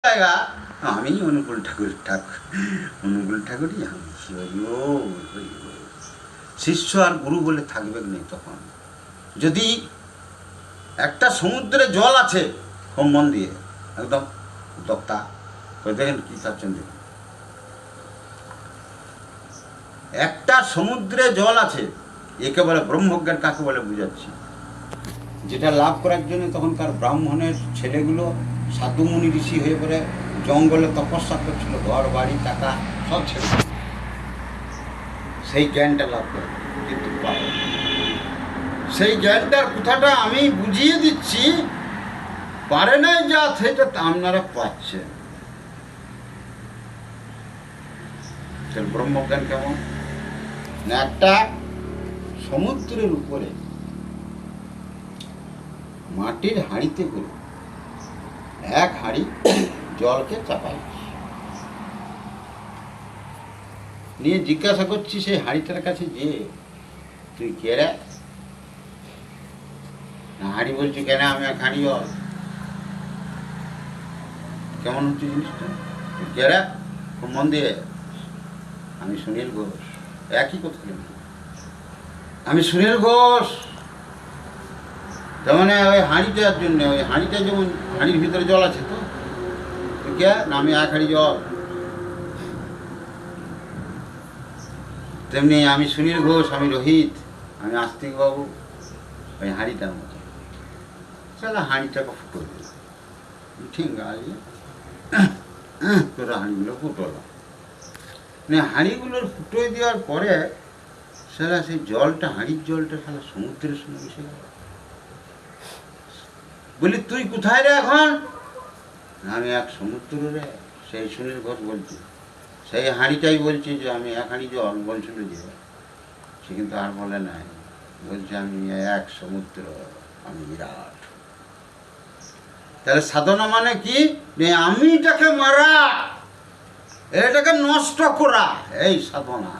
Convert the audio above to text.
জায়গা আমি অনুকূল ঠাকুরই আমি শিষ্য আর গুরু বলে থাকবে নেই। তখন যদি একটা সমুদ্রে জল আছে খুব মন দিয়ে একদম দপ্তা করে দেখেন কি চাচ্ছেন দেখুন, একটা সমুদ্রে জল আছে, একে বলে ব্রহ্মজ্ঞান। কাকে বলে বুঝাচ্ছি, যেটা লাভ করার জন্য তখনকার ব্রাহ্মণের ছেলেগুলো সাধু মুনি ঋষি হয়ে পড়ে জঙ্গলে তপস্যা করছিল, ঘর বাড়ি টাকা সব ছেড়ে সেই জ্ঞানটা লাভ করে, কিন্তু পারে সেই জ্ঞানটার কথাটা আমি বুঝিয়ে দিচ্ছি, পারে নাই যা সেটা আপনারা পাচ্ছেন। ব্রহ্মজ্ঞান কেমন না, একটা সমুদ্রের উপরে মাটির হাঁড়িতে করে এক হাঁড়ি জলকে চাপাই নিয়ে জিজ্ঞাসা করছি সেই হাঁড়িটার কাছে, যে তুই কে রে? না, হাঁড়ি বলছি কেন আমি এক হাঁড়ি জল। কেমন হচ্ছে জিনিসটা? কে রে? খুব মন দিয়ে, আমি সুনীল ঘোষ। একই কথা কিন্তু, আমি সুনীল ঘোষ। তার মানে ওই হাঁড়িটার জন্য, ওই হাঁড়িটা যেমন হাঁড়ির ভিতরে জল আছে, তো কে না আমি এক হাঁড়ি জল, তেমনি আমি সুনীল ঘোষ, আমি রোহিত, আমি আস্তিক বাবু। ওই হাঁড়িটার মতো সালা হাঁড়িটাকে ফুটো দিল, ঠিক আছে তোরা হাঁড়িগুলো ফুটোলাম। হাঁড়িগুলোর ফুটোয় দেওয়ার পরে সালা সেই জলটা, হাঁড়ির জলটা সালা সমুদ্রের সঙ্গে মিশে গেল। বলি তুই কোথায় রে এখন? আমি এক সমুদ্র রে। সেই সুনীল ঘোষ বলছি, সেই হাঁড়িটাই বলছি যে আমি এক হাঁড়ি জল বলছিল, যে সে কিন্তু আর বলে নাই, বলছে আমি এক সমুদ্র, আমি বিরাট। তাহলে সাধনা মানে কি? আমি এটাকে মারা, এটাকে নষ্ট করা, এই সাধনা।